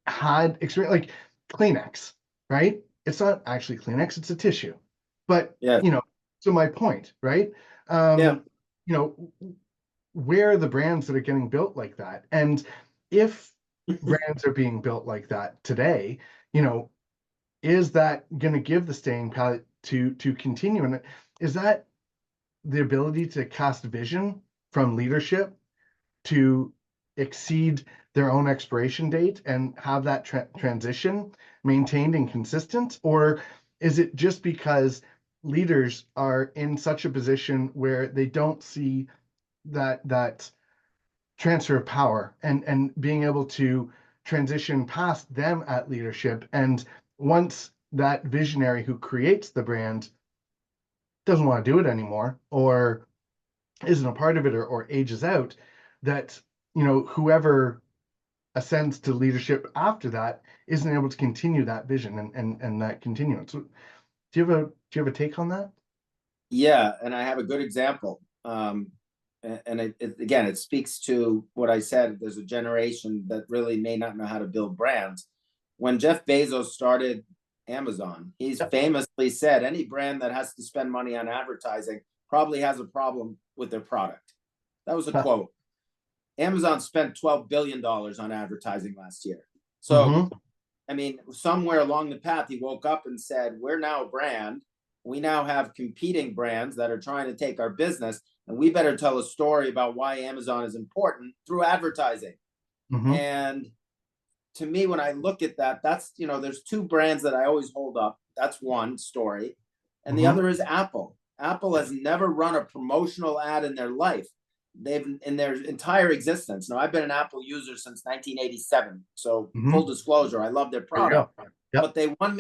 had experience, like Kleenex, right? It's not actually Kleenex, it's a tissue. But, yeah, so my point, right? yeah, You know, where are the brands that are getting built like that? And if brands are being built like that today, you know, is that going to give the staying power to continue? And is that the ability to cast vision from leadership to exceed their own expiration date and have that transition maintained and consistent? Or is it just because leaders are in such a position where they don't see that transfer of power and being able to transition past them at leadership, and once that visionary who creates the brand doesn't want to do it anymore or isn't a part of it, or ages out, that whoever ascends to leadership after that isn't able to continue that vision and that continuance. So do you have a take on that? yeah. And I have a good example. And again, it speaks to what I said. There's a generation that really may not know how to build brands. When Jeff Bezos started Amazon, he's Yep. famously said any brand that has to spend money on advertising probably has a problem with their product. That was a quote. Amazon spent $12 billion on advertising last year. So, Mm-hmm. I mean, somewhere along the path, he woke up and said, we're now a brand. We now have competing brands that are trying to take our business, and we better tell a story about why Amazon is important through advertising. Mm-hmm. And to me, when I look at that, that's, there's two brands that I always hold up. That's one story. And the Mm-hmm. other is Apple. Apple has never run a promotional ad in their life. They've in their entire existence. Now, I've been an Apple user since 1987. So Mm-hmm. full disclosure, I love their There you product. go. Yep. But they won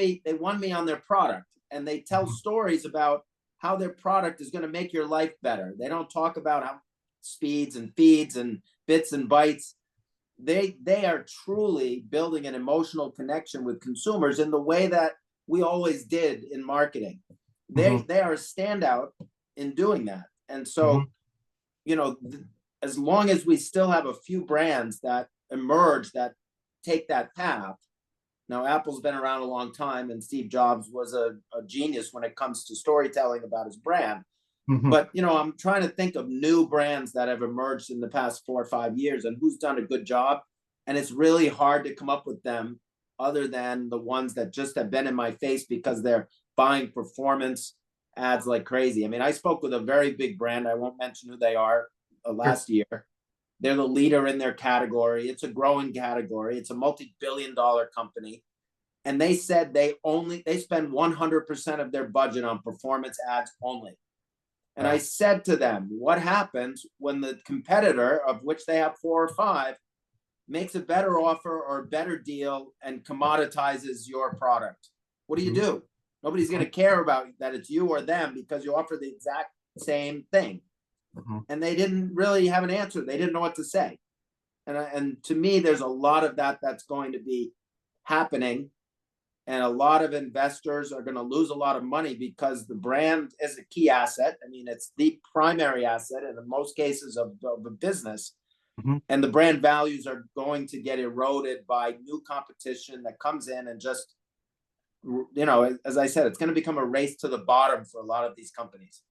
me on their product. And they tell stories about how their product is going to make your life better. They don't talk about how speeds and feeds and bits and bytes. They are truly building an emotional connection with consumers in the way that we always did in marketing. They Mm-hmm. they are a standout in doing that. And Mm-hmm. so, you know, as long as we still have a few brands that emerge that take that path. Now, Apple's been around a long time, and Steve Jobs was a genius when it comes to storytelling about his brand. Mm-hmm. But, I'm trying to think of new brands that have emerged in the past 4 or 5 years and who's done a good job. And it's really hard to come up with them other than the ones that just have been in my face because they're buying performance ads like crazy. I mean, I spoke with a very big brand. I won't mention who they are last year. They're the leader in their category. It's a growing category. It's a multi-billion-dollar company. And they said they spend 100% of their budget on performance ads only. And I said to them, what happens when the competitor, of which they have 4 or 5, makes a better offer or a better deal and commoditizes your product? What do you do? Nobody's going to care about that it's you or them because you offer the exact same thing. Mm-hmm. And they didn't really have an answer. They didn't know what to say. And to me, there's a lot of that that's going to be happening. And a lot of investors are going to lose a lot of money because the brand is a key asset. I mean, it's the primary asset in most cases of a business. Mm-hmm. And the brand values are going to get eroded by new competition that comes in and just, as I said, it's going to become a race to the bottom for a lot of these companies.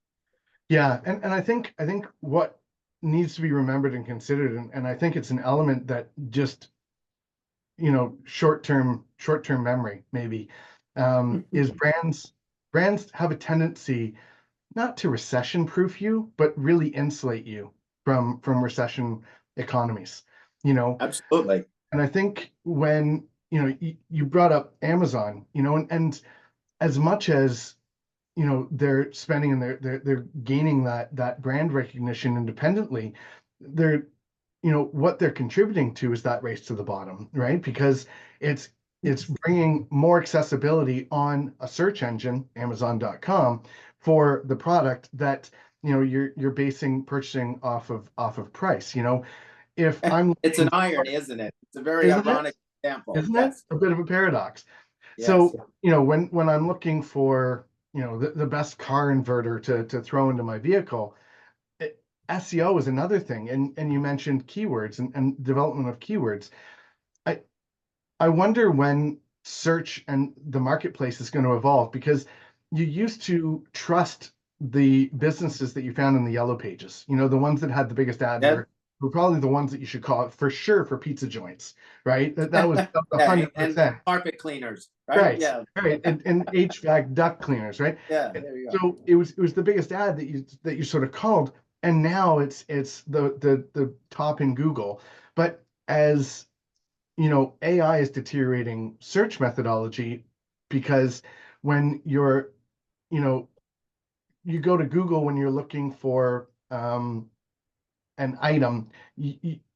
Yeah, and I think what needs to be remembered and considered, and I think it's an element that just short-term memory maybe, is brands have a tendency not to recession proof you, but really insulate you from recession economies. Absolutely. And I think when you brought up Amazon, and as much as they're spending and they're gaining that brand recognition independently, they're what they're contributing to is that race to the bottom, right? Because it's it's bringing more accessibility on a search engine, Amazon.com, for the product that you're basing purchasing off of price. If I'm It's an looking for, irony, isn't it? It's a very isn't it? ironic example. Isn't it Yes, a bit of a paradox? yes, So, when I'm looking for, the best car inverter to throw into my vehicle, SEO is another thing. And you mentioned keywords and development of keywords. I I wonder when search and the marketplace is going to evolve, because you used to trust the businesses that you found in the yellow pages. The ones that had the biggest ad yeah. were probably the ones that you should call it for sure for pizza joints, right? That was a Yeah, hundred and percent. carpet cleaners, right? Right, Yeah, right, and HVAC duct cleaners, right? yeah. And There you go. so it was the biggest ad that you sort of called, and now it's the top in Google. But as AI is deteriorating search methodology, because when you know, you go to Google when you're looking for an item,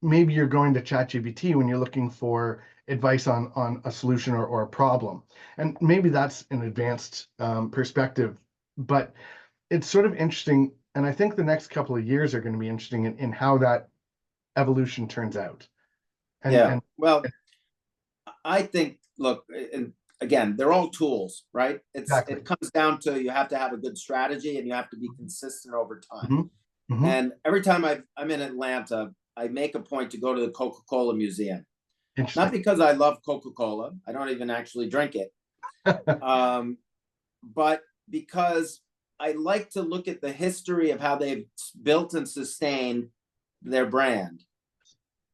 maybe you're going to ChatGPT when you're looking for advice on a solution or a problem. And maybe that's an advanced perspective, but it's sort of interesting. And I think the next couple of years are going to be interesting in how that evolution turns out. And Yeah. and Well, I think, look, and again, they're all tools, right? exactly. It comes down to you have to have a good strategy and you have to be consistent over time. Hmm. Hmm. And every time I'm in Atlanta, I make a point to go to the Coca-Cola Museum. Not Interesting. because I love Coca-Cola, I don't even actually drink it, but because I like to look at the history of how they've built and sustained their brand.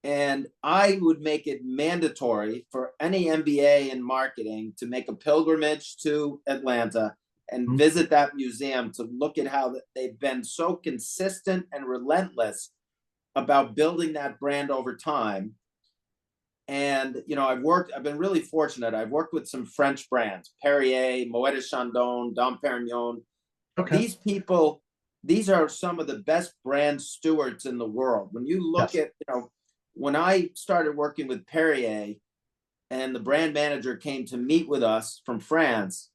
And I would make it mandatory for any MBA in marketing to make a pilgrimage to Atlanta and Mhm. visit that museum to look at how they've been so consistent and relentless about building that brand over time. And I've been really fortunate. I've worked with some French brands, Perrier, Moet de Chandon, Dom Perignon. Okay. These people, these are some of the best brand stewards in the world. When you look Yes. at, when I started working with Perrier and the brand manager came to meet with us from France,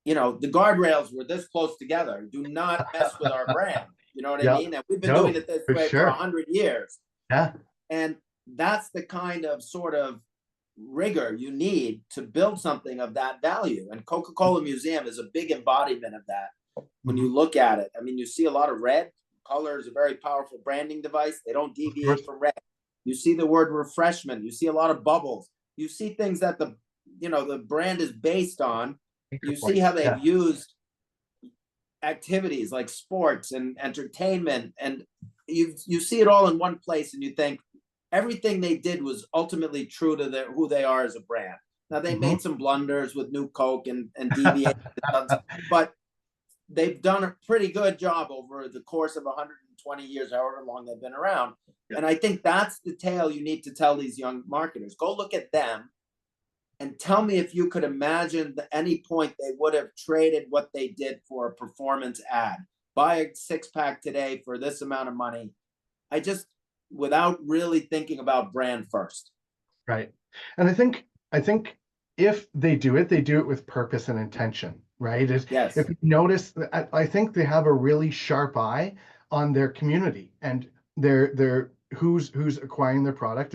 the guardrails were this close together. Do not mess with our brand. You know what I Yeah. mean? And we've been doing No, it this for way for sure. 100 years. Yeah. And that's the kind of sort of rigor you need to build something of that value. And Coca-Cola Museum is a big embodiment of that. When Mhm. you look at it, I mean, you see a lot of red. Color is a very powerful branding device. They don't Of course. deviate from red. You see the word refreshment. You see a lot of bubbles. You see things that the brand is based on. Anchor You see points. how they've Yeah. used activities like sports and entertainment, and you see it all in one place, and you think everything they did was ultimately true to who they are as a brand. Now they Mhm. made some blunders with New Coke and deviated, but they've done a pretty good job over the course of 120 years, however long they've been around. Yeah. And I think that's the tale you need to tell these young marketers. Go look at them and tell me if you could imagine at any point they would have traded what they did for a performance ad. Buy a six-pack today for this amount of money. Without really thinking about brand first. Right. And I think if they do it with purpose and intention, right? If Yes. you notice, I think they have a really sharp eye on their community and their who's acquiring their product,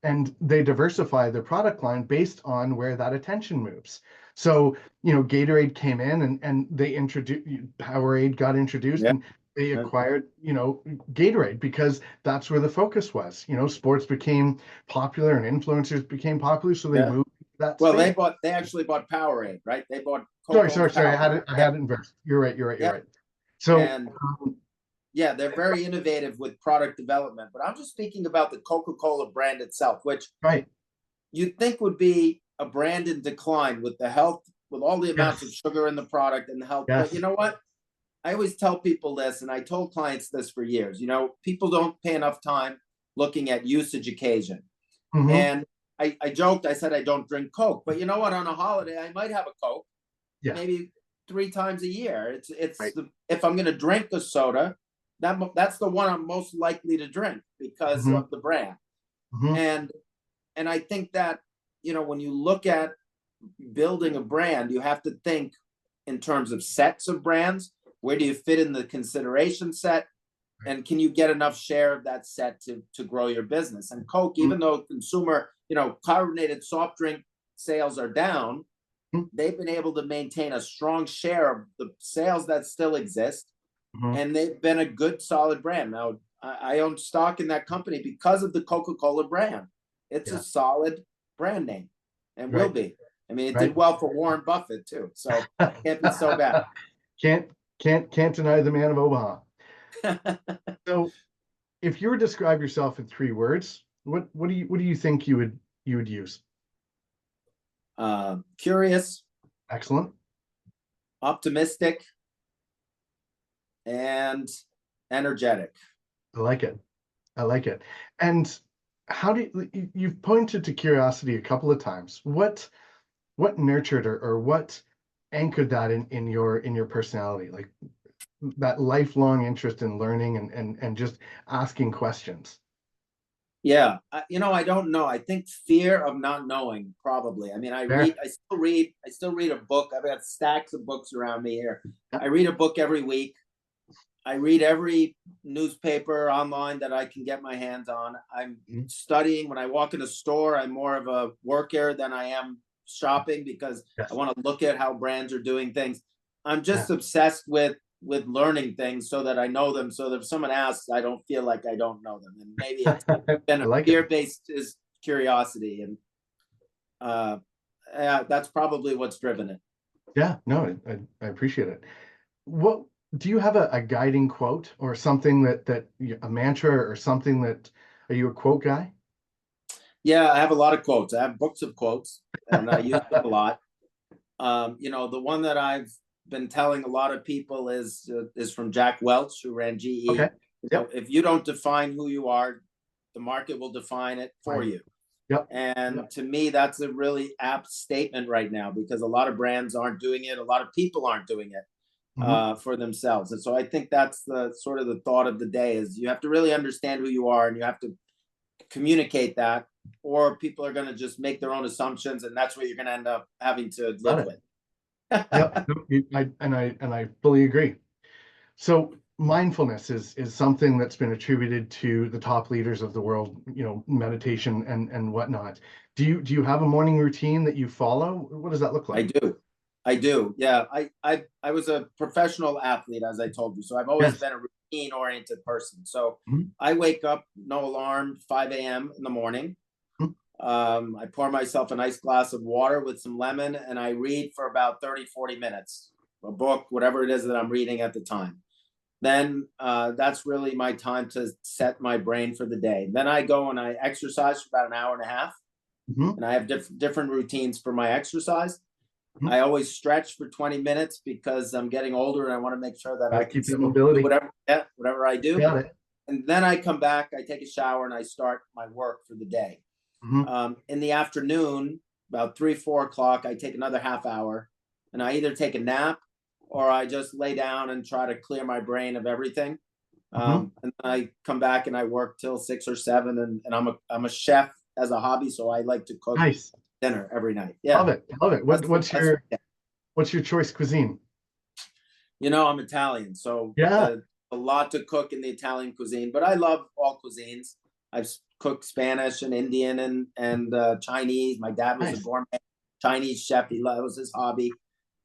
and they diversify their product line based on where that attention moves. So, Gatorade came in and they introduced Powerade got introduced, Yeah. and they acquired, Gatorade, because that's where the focus was. Sports became popular and influencers became popular, so they Yeah. moved to that Well, space. they actually bought Powerade, right? They bought Sorry, Coke sorry, owns sorry. I had Powerade. it. I Yeah. had it inversed. You're right. You're right. You're Yeah. right. So, And yeah, they're very innovative with product development. But I'm just speaking about the Coca-Cola brand itself, which right. you'd think would be a brand in decline with the health, with all the amounts of Yes. sugar in the product and the health. But you Yes. know what? I always tell people this, and I told clients this for years. People don't pay enough time looking at usage occasion. Hmm. And I joked, I said I don't drink Coke, but you know what? On a holiday, I might have a Coke, Yeah. maybe 3 times a year. Right. If I'm going to drink a soda, that's the one I'm most likely to drink because Hmm. of the brand. Hmm. And I think that when you look at building a brand, you have to think in terms of sets of brands. Where do you fit in the consideration set? And can you get enough share of that set to grow your business? And Coke, even though consumer, carbonated soft drink sales are down, they've been able to maintain a strong share of the sales that still exist. And they've been a good, solid brand. Now, I own stock in that company because of the Coca-Cola brand. It's a solid brand name and will be. I mean, it did well for Warren Buffett too. So it can't be so bad. Can't deny the man of Omaha. So if you were to describe yourself in 3 words, what do you think you would use? Curious. Excellent. Optimistic. And energetic. I like it. And how you've pointed to curiosity a couple of times. What nurtured or what anchored that in your personality, like that lifelong interest in learning and just asking questions? Yeah, I don't know. I think fear of not knowing, probably. I mean, I still read a book. I've got stacks of books around me here. I read a book every week. I read every newspaper online that I can get my hands on. I'm studying. When I walk in a store, I'm more of a worker than I am shopping, because I want to look at how brands are doing things. I'm just obsessed with learning things so that I know them, so that if someone asks, I don't feel like I don't know them. And maybe it's been a fear-based curiosity, and that's probably what's driven it. Yeah, no, I appreciate it. What do you have a guiding quote or something that a mantra or something that, are you a quote guy? Yeah, I have a lot of quotes. I have books of quotes, and I use them a lot. The one that I've been telling a lot of people is from Jack Welch, who ran GE. Okay. Yep. If you don't define who you are, the market will define it for you. Yep. And to me, that's a really apt statement right now, because a lot of brands aren't doing it. A lot of people aren't doing it for themselves. And so I think that's the sort of the thought of the day, is you have to really understand who you are, and you have to communicate that, or people are going to just make their own assumptions, and that's what you're going to end up having to live with. Yep. I fully agree. So mindfulness is something that's been attributed to the top leaders of the world, meditation and whatnot. Do you have a morning routine that you follow? What does that look like? I do. Yeah. I was a professional athlete, as I told you. So I've always been a routine oriented person. So I wake up, no alarm, 5 a.m. in the morning. I pour myself a nice glass of water with some lemon, and I read for about 30-40 minutes, a book, whatever it is that I'm reading at the time. Then that's really my time to set my brain for the day. Then I go and I exercise for about an hour and a half. And I have different routines for my exercise. I always stretch for 20 minutes because I'm getting older, and I want to make sure that I can keep that mobility. Do whatever I do. Got it. And then I come back, I take a shower, and I start my work for the day. In the afternoon, about 3-4 o'clock, I take another half hour, and I either take a nap or I just lay down and try to clear my brain of everything. And then I come back and I work till 6 or 7, and I'm a chef as a hobby, so I like to cook dinner every night. Yeah, love it. What's your choice cuisine? I'm Italian, so a lot to cook in the Italian cuisine, but I love all cuisines. I've cooked Spanish and Indian and Chinese. My dad was a gourmet Chinese chef. That was his hobby.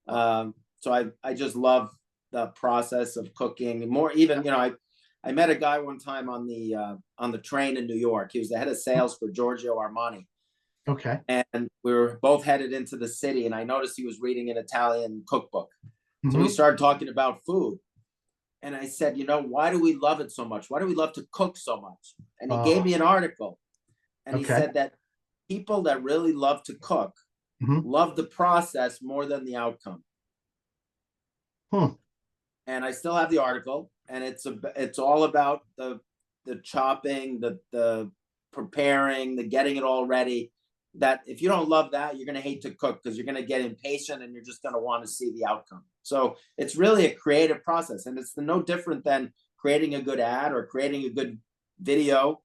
So I just love the process of cooking. More even, I met a guy one time on the train in New York. He was the head of sales for Giorgio Armani. Okay. And we were both headed into the city, and I noticed he was reading an Italian cookbook. So we started talking about food. And I said, why do we love it so much? Why do we love to cook so much? And he gave me an article. And he said that people that really love to cook love the process more than the outcome. And I still have the article, and it's all about the chopping, the preparing, the getting it all ready. That if you don't love that, you're going to hate to cook, because you're going to get impatient and you're just going to want to see the outcome. So it's really a creative process, and it's no different than creating a good ad or creating a good video.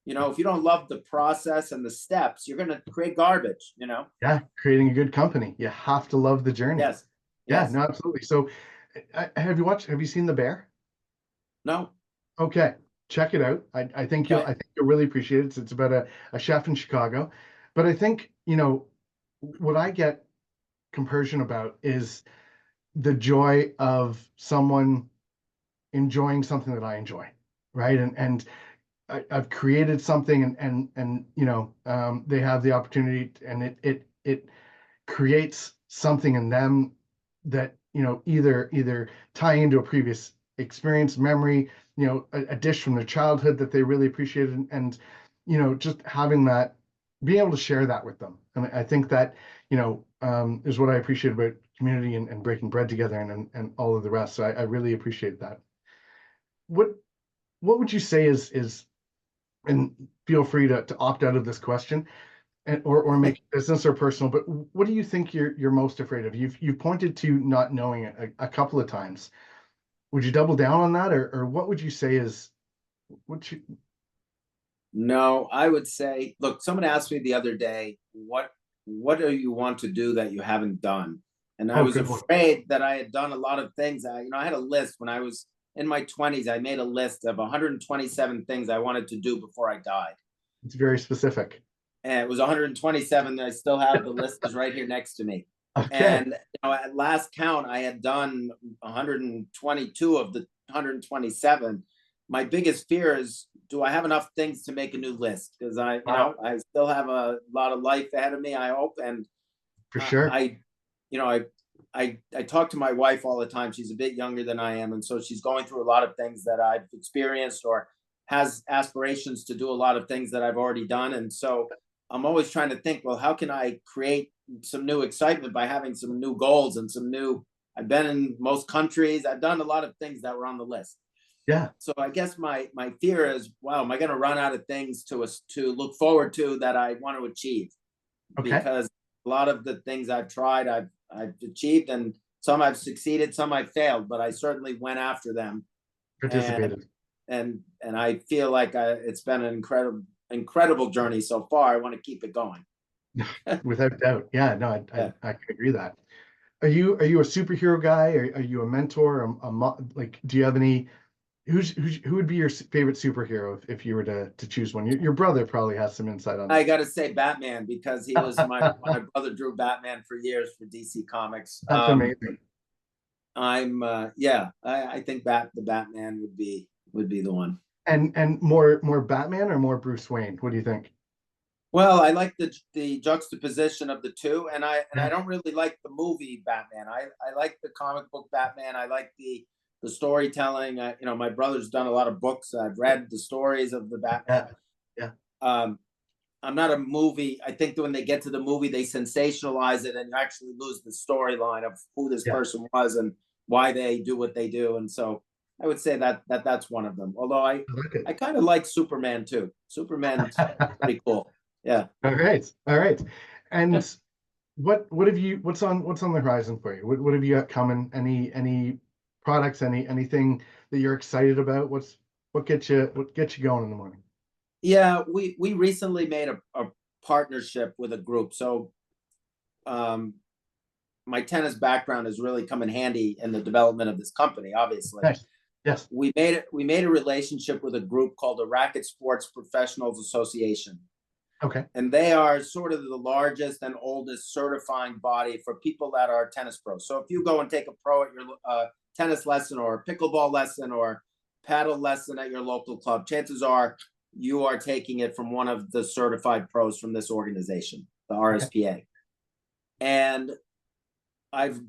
You know, if you don't love the process and the steps, you're going to create garbage, you know? Yeah, creating a good company, you have to love the journey. Yes. Yeah, Yes. no, absolutely. So, have you seen The Bear? No. Okay, check it out. Okay. I think you'll really appreciate it. It's about a chef in Chicago. But I think, what I get compersion about is the joy of someone enjoying something that I enjoy, right? And I've created something, and they have the opportunity, and it creates something in them that either tie into a previous experience, memory, a dish from their childhood that they really appreciated, and just having that, being able to share that with them. And I think that is what I appreciate about community, and breaking bread together, and all of the rest. So I really appreciate that. what what would you say is, and feel free to opt out of this question, and or make it business or personal, but what do you think you're most afraid of? You've pointed to not knowing it a couple of times. Would you double down on that, or what would you say is what you? No, I would say, look, someone asked me the other day, what do you want to do that you haven't done? And I Oh, was good one. afraid that I had done a lot of things. I had a list when I was in my 20s. I made a list of 127 things I wanted to do before I died. It's very specific. And it was 127. I still have the list is right here next to me. Okay. And at last count, I had done 122 of the 127. My biggest fear is, do I have enough things to make a new list? Because Wow. I still have a lot of life ahead of me, I hope. And For sure. I, you know, I talk to my wife all the time. She's a bit younger than I am, and so she's going through a lot of things that I've experienced, or has aspirations to do a lot of things that I've already done. And so I'm always trying to think, well, how can I create some new excitement by having some new goals and some new. I've been in most countries. I've done a lot of things that were on the list. Yeah. So I guess my fear is, wow, am I going to run out of things to look forward to that I want to achieve? Okay. Because a lot of the things I've tried, I've achieved, and some I've succeeded, some I've failed, but I certainly went after them. And Participated. and I feel like it's been an incredible journey so far. I want to keep it going. Without doubt. Yeah. No, Yeah. I can agree that. Are you a superhero guy? Are you a mentor? Like, do you have any? Who would be your favorite superhero if you were to choose one? Your brother probably has some insight on I this. got to say Batman, because he was my brother drew Batman for years for DC Comics. That's amazing. I think the Batman would be the one. And more Batman or more Bruce Wayne? What do you think? Well, I like the juxtaposition of the two, and I Yeah. don't really like the movie Batman. I like the comic book Batman. I like the storytelling. My brother's done a lot of books. I've read the stories of the Batman. Yeah. Yeah. Um, I'm not a movie. I think that when they get to the movie, they sensationalize it and you actually lose the storyline of who this Yeah. person was and why they do what they do. And so I would say that's one of them. Although I like I kind of like Superman too. Superman's it. pretty cool. Yeah. All right. All right. And what's on the horizon for you? What have you got coming? Any products, anything that you're excited about? What gets you going in the morning? Yeah, we recently made a partnership with a group. So um, my tennis background has really come in handy in the development of this company. Obviously, Nice. Yes. we made a relationship with a group called the Racket Sports Professionals Association, Okay. and they are sort of the largest and oldest certifying body for people that are tennis pros. So if you go and take a pro at your tennis lesson or pickleball lesson or paddle lesson at your local club, chances are you are taking it from one of the certified pros from this organization, the Okay. RSPA. And I've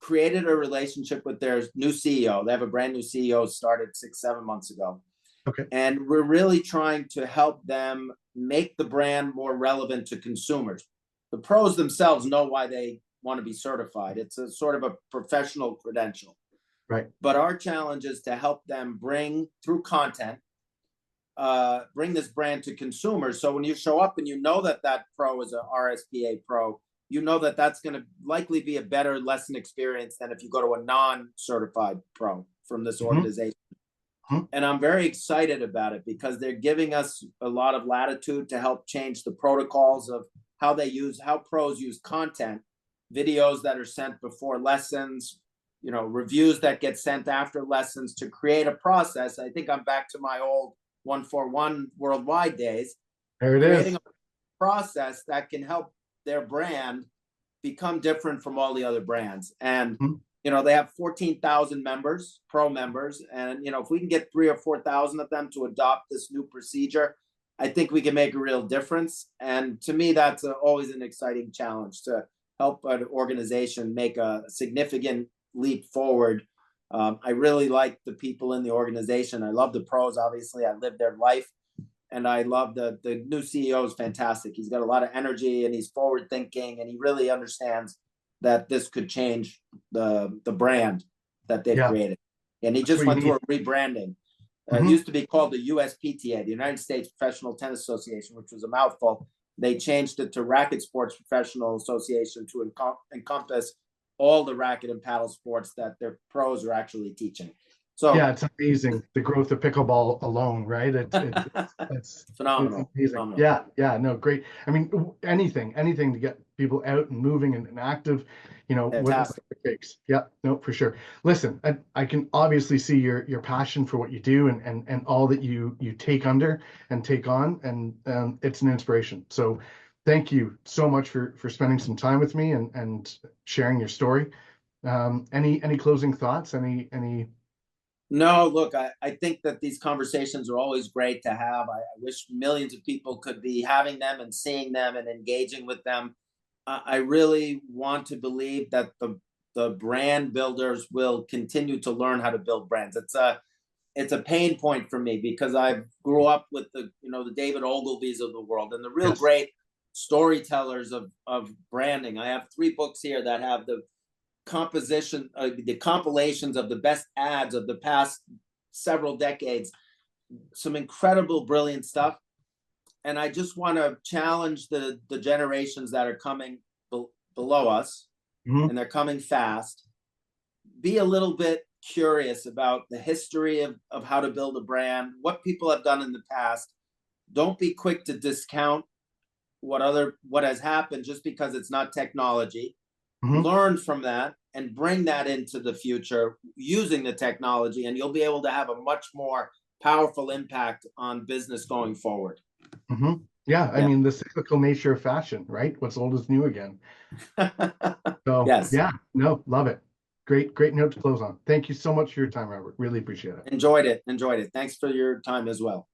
created a relationship with their new CEO. They have a brand new CEO, started 6-7 months ago. Okay. And we're really trying to help them make the brand more relevant to consumers. The pros themselves know why they want to be certified. It's a sort of a professional credential. Right. But our challenge is to help them bring, through content, bring this brand to consumers. So when you show up and you know that pro is a RSPA pro, you know that that's going to likely be a better lesson experience than if you go to a non-certified pro from this Hmm. organization. Mhm. And I'm very excited about it because they're giving us a lot of latitude to help change the protocols of how pros use content, videos that are sent before lessons, reviews that get sent after lessons to create a process. I think I'm back to my old 141 worldwide days, There it creating is. a process that can help their brand become different from all the other brands. And Mhm. they have 14,000 members, pro members, and if we can get 3 or 4,000 of them to adopt this new procedure, I think we can make a real difference. And to me, that's always an exciting challenge to help an organization make a significant leap forward. I really like the people in the organization. I love the pros. Obviously, I live their life, and I love the new CEO is fantastic. He's got a lot of energy and he's forward thinking, and he really understands that this could change the brand that they've Yeah, created. And he that's just what you went need. through a rebranding. It Mhm. used to be called the USPTA, the United States Professional Tennis Association, which was a mouthful. They changed it to Racket Sports Professional Association to encompass all the racket and paddle sports that their pros are actually teaching. Yeah, So it's amazing the growth of pickleball alone, right? It's phenomenal, amazing. phenomenal. Yeah, yeah, no, great. I mean, anything to get people out and moving and active, whatever Fantastic. it takes. Yeah, no, for sure. Listen, I can obviously see your passion for what you do and all that you take under and take on, and it's an inspiration. So thank you so much for spending some time with me and sharing your story. Any closing thoughts? Any No, look, I think that these conversations are always great to have. I wish millions of people could be having them and seeing them and engaging with them. I really want to believe that the brand builders will continue to learn how to build brands. It's a pain point for me because I grew up with the David Ogilvies of the world and the real Yes. great storytellers of branding. I have 3 books here that have the compilations of the best ads of the past several decades, some incredible brilliant stuff. And I just want to challenge the generations that are coming below us, Mhm. and they're coming fast. Be a little bit curious about the history of how to build a brand, what people have done in the past. Don't be quick to discount what has happened just because it's not technology. Mhm. Learn from that and bring that into the future using the technology, and you'll be able to have a much more powerful impact on business going forward. Mhm. Yeah, I Yeah. mean the cyclical nature of fashion, right? What's old is new again. So Yes. yeah, no, love it. Great note to close on. Thank you so much for your time, Robert. Really appreciate it. Enjoyed it. Thanks for your time as well.